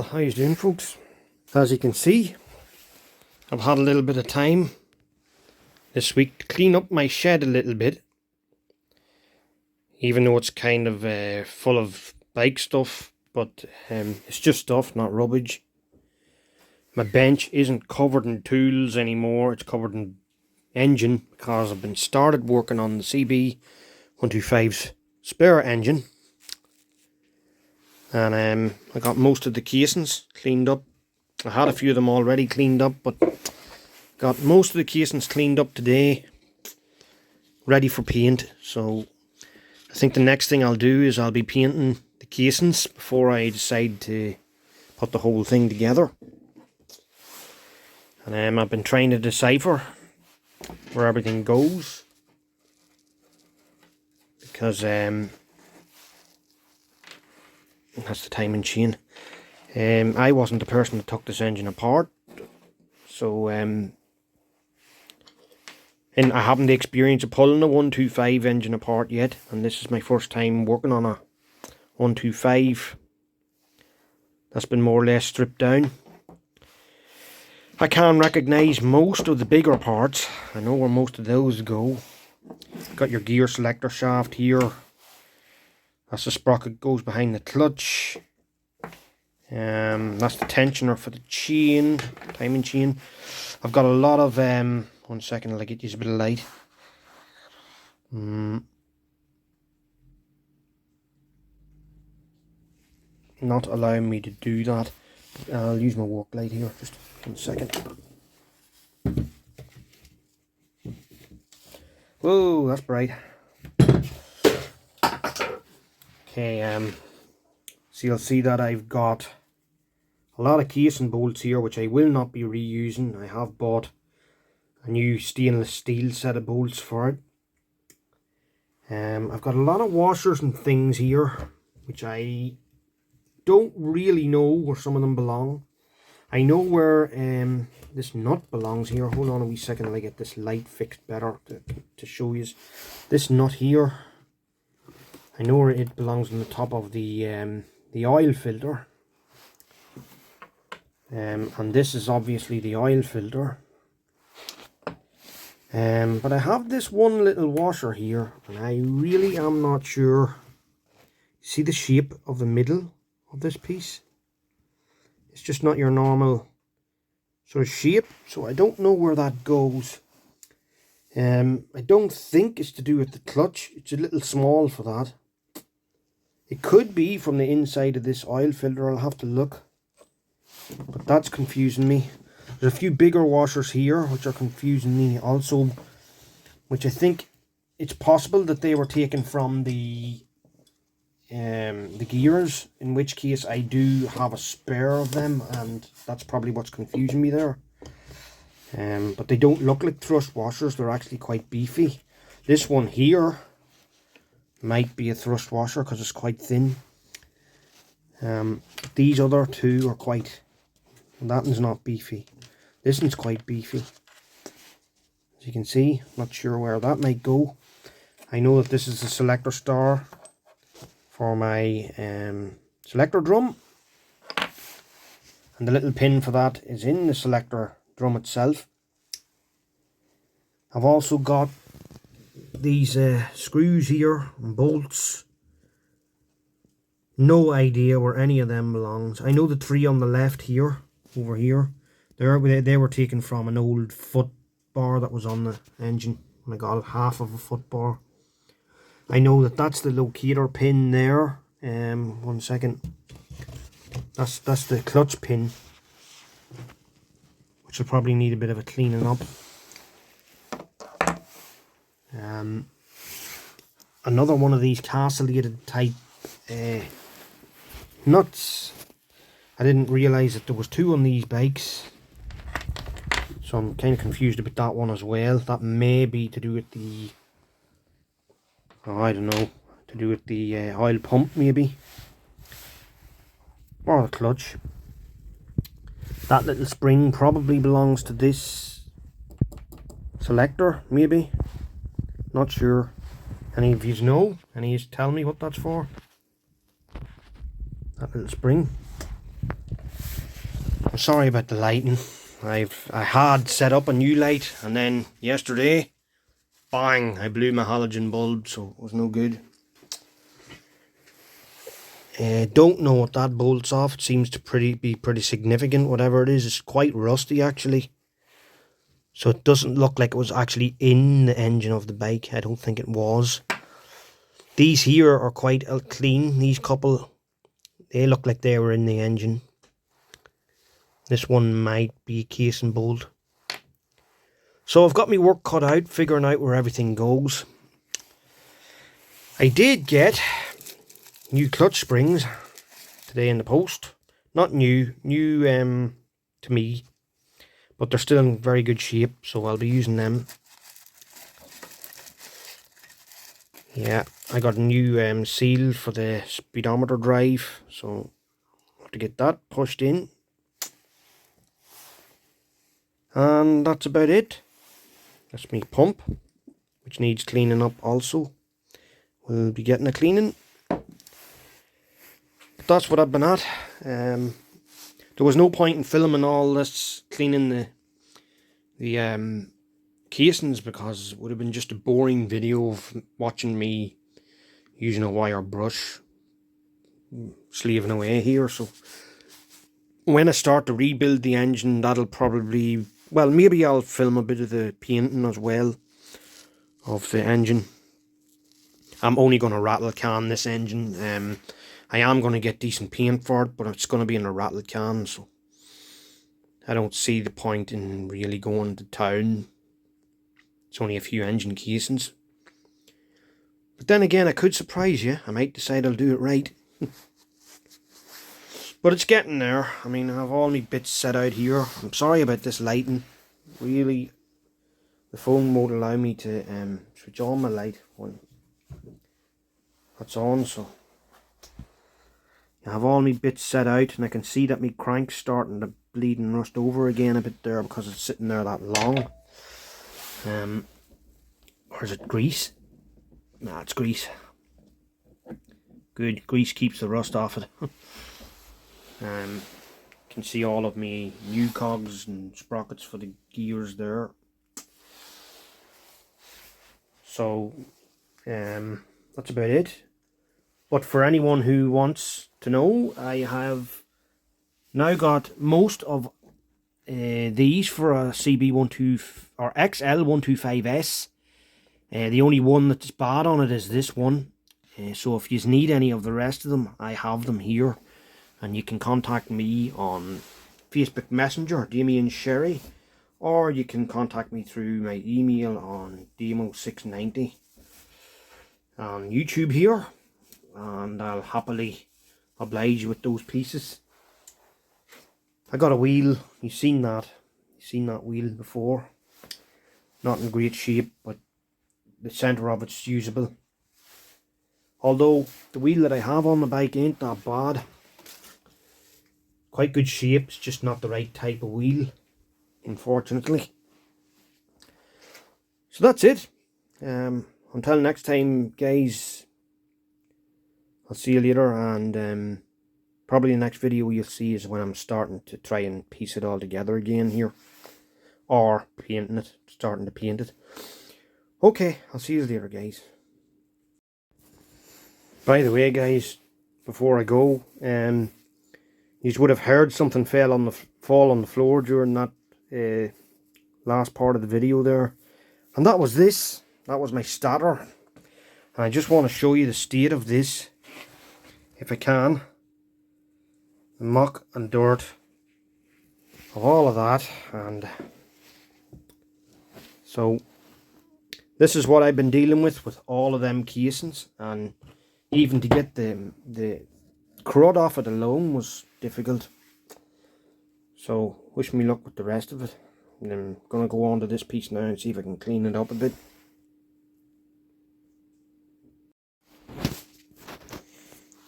how you doing, folks? As you can see, I've had a little bit of time this week to clean up my shed a little bit, even though it's kind of full of bike stuff, but it's just stuff, not rubbish. My bench isn't covered in tools anymore, it's covered in engine because I've been started working on the cb125's spare engine. And I got most of the casings cleaned up. I had a few of them already cleaned up, but got most of the casings cleaned up today, ready for paint. So I think the next thing I'll do is I'll be painting the casings before I decide to put the whole thing together. And I've been trying to decipher where everything goes, because that's the timing chain. I wasn't the person that took this engine apart, so and I haven't the experience of pulling a 125 engine apart yet, and this is my first time working on a 125 that's been more or less stripped down. I can recognise most of the bigger parts. I know where most of those go. Got your gear selector shaft here. That's the sprocket goes behind the clutch. That's the tensioner for the chain, timing chain. I've got a lot of one second, I'll get you a bit of light. Not allowing me to do that. I'll use my work light here, just 1 second. Whoa, that's bright. Okay, so you'll see that I've got a lot of casing bolts here, which I will not be reusing. I have bought a new stainless steel set of bolts for it. I've got a lot of washers and things here, which I don't really know where some of them belong. I know where this nut belongs here. Hold on a wee second till I get this light fixed better to show you. This nut here, I know where it belongs on the top of the oil filter. And this is obviously the oil filter. But I have this one little washer here, and I really am not sure. See the shape of the middle of this piece? It's just not your normal sort of shape, so I don't know where that goes. I don't think it's to do with the clutch. It's a little small for that. It could be from the inside of this oil filter. I'll have to look, but that's confusing me. There's a few bigger washers here which are confusing me also, which I think it's possible that they were taken from the gears, in which case I do have a spare of them, and that's probably what's confusing me there. But they don't look like thrust washers. They're actually quite beefy. This one here might be a thrust washer because it's quite thin. These other two are quite, that one's not beefy. This one's quite beefy. As you can see, not sure where that might go. I know that this is the selector star for my selector drum, and the little pin for that is in the selector drum itself. I've also got these screws here and bolts. No idea where any of them belongs. I know the three on the left here, over here, they were taken from an old foot bar that was on the engine. And I got half of a foot bar. I know that that's the locator pin there. 1 second. That's the clutch pin, which will probably need a bit of a cleaning up. Another one of these castellated type nuts. I didn't realise that there was two on these bikes, so I'm kind of confused about that one as well. That may be to do with the, oh, I don't know, to do with the oil pump maybe, or the clutch. That little spring probably belongs to this selector, maybe. Not sure. Any of you know? Any of you tell me what that's for? That little spring. Sorry about the lighting. I had set up a new light, and then yesterday, bang, I blew my halogen bulb, so it was no good. Don't know what that bolts off. It seems to be pretty significant. Whatever it is, it's quite rusty actually. So it doesn't look like it was actually in the engine of the bike. I don't think it was. These here are quite clean. These couple, they look like they were in the engine. This one might be casing bolt. So I've got my work cut out, figuring out where everything goes. I did get new clutch springs today in the post. Not new to me, but they're still in very good shape, so I'll be using them. Yeah, I got a new seal for the speedometer drive, so I have to get that pushed in. And that's about it. That's my pump, which needs cleaning up also. We'll be getting a cleaning. That's what I've been at. There was no point in filming all this cleaning the casings, because it would have been just a boring video of watching me using a wire brush slaving away here. So when I start to rebuild the engine, that'll probably, well, maybe I'll film a bit of the painting as well of the engine. I'm only going to rattle can this engine. I am going to get decent paint for it, but it's going to be in a rattle can, so I don't see the point in really going to town. It's only a few engine casings. But then again, I could surprise you. I might decide I'll do it right. But it's getting there. I mean, I have all my bits set out here. I'm sorry about this lighting. Really, the phone won't allow me to switch on my light when that's on, so I have all my bits set out, and I can see that my crank's starting to bleed and rust over again a bit there because it's sitting there that long. Or is it grease? Nah, it's grease. Good, grease keeps the rust off it. Can see all of my new cogs and sprockets for the gears there. So that's about it. But for anyone who wants to know, I have now got most of these for a cb125 or XL125S. The only one that's bad on it is this one. So if you need any of the rest of them, I have them here. And you can contact me on Facebook Messenger, Damien Sherry, or you can contact me through my email on Damo690 on YouTube here, and I'll happily oblige you with those pieces. I got a wheel. You've seen that wheel before. Not in great shape, but the centre of it's usable. Although the wheel that I have on the bike ain't that bad. Quite good shape, it's just not the right type of wheel, unfortunately. So that's it. Until next time, guys, I'll see you later, and probably the next video you'll see is when I'm starting to try and piece it all together again here, or painting it, starting to paint it. Okay, I'll see you later, guys. By the way, guys, before I go, you would have heard something fall on the floor during that last part of the video there, and that was this. That was my starter, and I just want to show you the state of this, if I can. The muck and dirt of all of that, and so this is what I've been dealing with all of them casings, and even to get the crud off it alone was difficult. So wish me luck with the rest of it. And I'm going to go on to this piece now and see if I can clean it up a bit.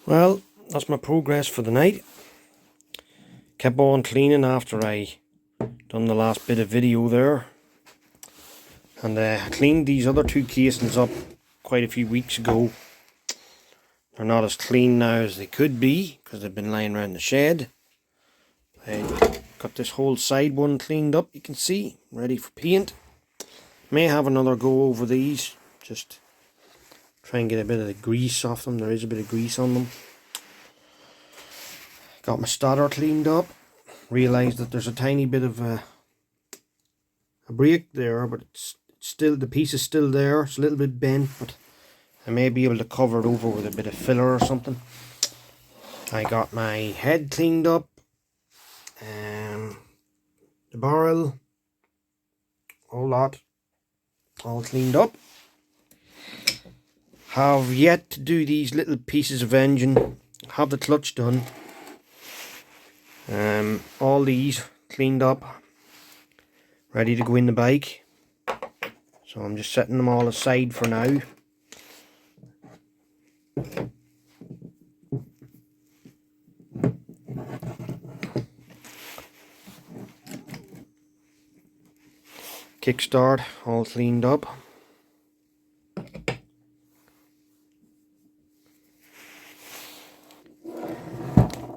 Well, that's my progress for the night. Kept on cleaning after I done the last bit of video there. And I cleaned these other two casings up quite a few weeks ago. They're not as clean now as they could be because they've been lying around the shed. I Got this whole side one cleaned up, you can see, ready for paint. May have another go over these, just try and get a bit of the grease off them. There is a bit of grease on them. Got my starter cleaned up. Realised that there's a tiny bit of a break there, but it's still, the piece is still there. It's a little bit bent, but I may be able to cover it over with a bit of filler or something. I got my head cleaned up. The barrel, whole lot, all cleaned up. Have yet to do these little pieces of engine. Have the clutch done. All these cleaned up, ready to go in the bike. So I'm just setting them all aside for now. Kickstart all cleaned up.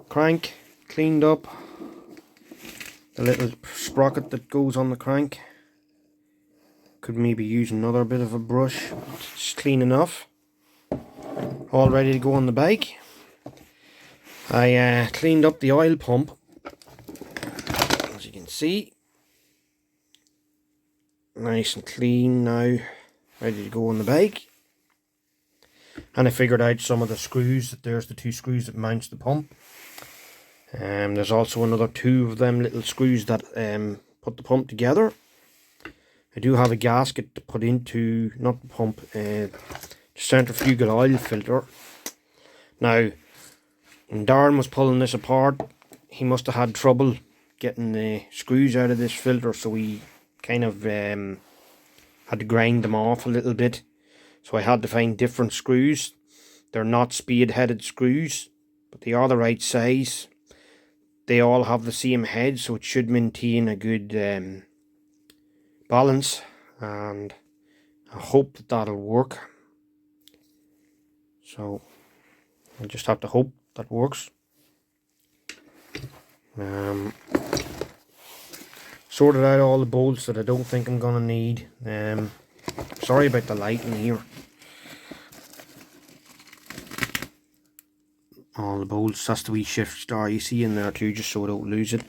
Crank cleaned up. The little sprocket that goes on the crank. Could maybe use another bit of a brush. It's clean enough. All ready to go on the bike. I cleaned up the oil pump, as you can see. Nice and clean now, ready to go on the bike. And I figured out some of the screws. There's the two screws that mounts the pump. There's also another two of them little screws that put the pump together. I do have a gasket to put into, not the pump, centrifugal oil filter. Now, when Darren was pulling this apart, he must have had trouble getting the screws out of this filter, so we kind of had to grind them off a little bit. So I had to find different screws. They're not spade-headed screws, but they are the right size. They all have the same head, so it should maintain a good balance, and I hope that that'll work. So I just have to hope that works. Sorted out all the bolts that I don't think I'm gonna need. Sorry about the lighting here. All the bolts, that's the wee shift star you see in there too, just so I don't lose it.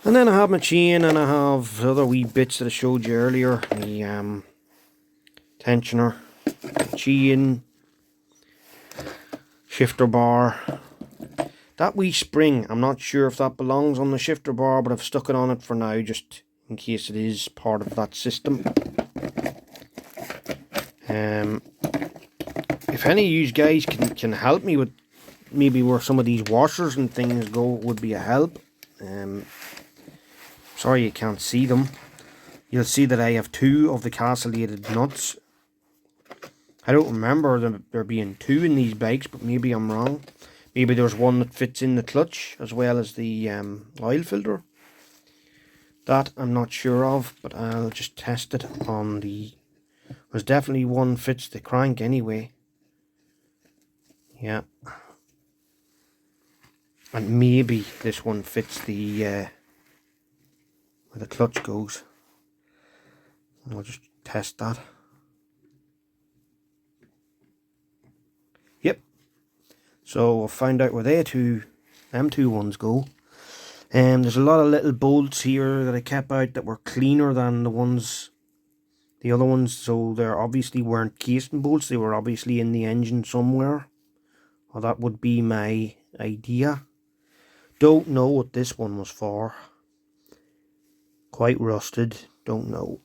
And then I have my chain, and I have the other wee bits that I showed you earlier. The tensioner, chain, shifter bar. That wee spring, I'm not sure if that belongs on the shifter bar, but I've stuck it on it for now, just in case it is part of that system. If any of you guys can help me with maybe where some of these washers and things go, would be a help. Sorry you can't see them. You'll see that I have two of the castellated nuts. I don't remember there being two in these bikes, but maybe I'm wrong. Maybe there's one that fits in the clutch as well as the oil filter. That I'm not sure of, but I'll just test it on the... There's definitely one fits the crank anyway. Yeah. And maybe this one fits the where the clutch goes. I'll just test that. Yep. So I'll find out where them two ones go. There's a lot of little bolts here that I kept out that were cleaner than the other ones, so they obviously weren't casing bolts. They were obviously in the engine somewhere. Well, that would be my idea. Don't know what this one was for. Quite rusted. Don't know.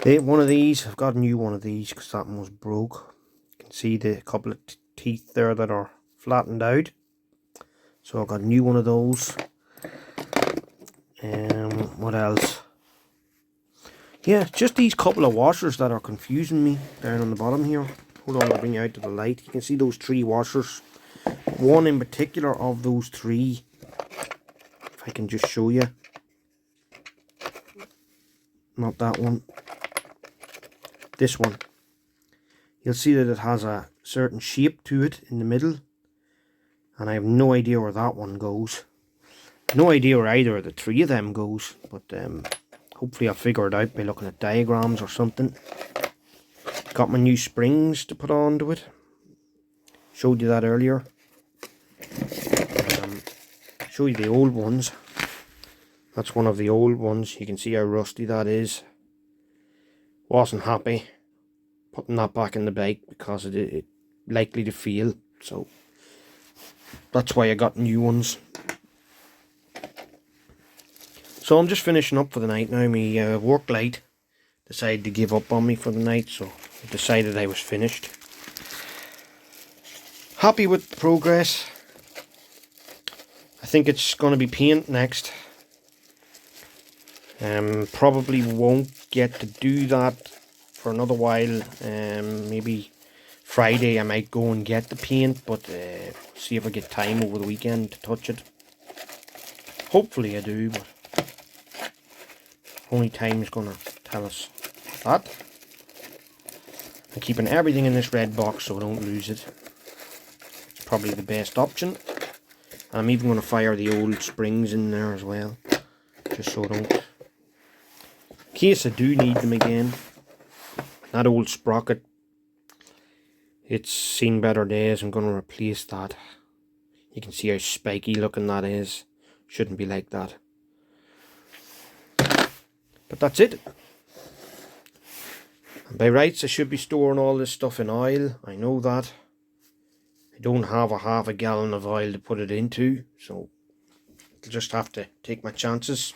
One of these, I've got a new one of these because that one was broke. You can see the couple of teeth there that are flattened out. So I've got a new one of those. What else? Yeah, just these couple of washers that are confusing me down on the bottom here. Hold on, I'll bring you out to the light. You can see those three washers. One in particular of those three. If I can just show you. Not that one. This one. You'll see that it has a certain shape to it in the middle. And I have no idea where that one goes. No idea where either of the three of them goes, but hopefully I'll figure it out by looking at diagrams or something. Got my new springs to put onto it. Showed you that earlier. Show you the old ones. That's one of the old ones. You can see how rusty that is. Wasn't happy putting that back in the bike because it likely to fail. So that's why I got new ones. So I'm just finishing up for the night now. My work light decided to give up on me for the night, so I decided I was finished. Happy with the progress. I think it's going to be paint next. Probably won't get to do that for another while. Maybe Friday I might go and get the paint, but see if I get time over the weekend to touch it. Hopefully I do, but only time is going to tell us that. I'm keeping everything in this red box so I don't lose it. It's probably the best option. I'm even going to fire the old springs in there as well, just so I don't, in case I do need them again. That old sprocket, it's seen better days. I'm going to replace that. You can see how spiky looking that is. Shouldn't be like that. But that's it. And by rights I should be storing all this stuff in oil. I know that. I don't have a half a gallon of oil to put it into, so I'll just have to take my chances.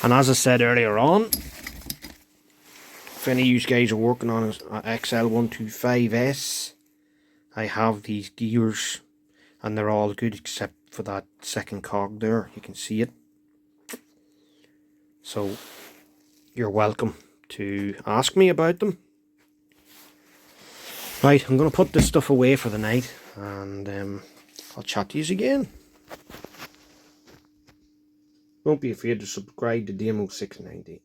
And as I said earlier on, if any of you guys are working on an XL125S, I have these gears and they're all good except for that second cog there. You can see it. So you're welcome to ask me about them. Right, I'm going to put this stuff away for the night, and I'll chat to you again. Don't be afraid to subscribe to Demo690.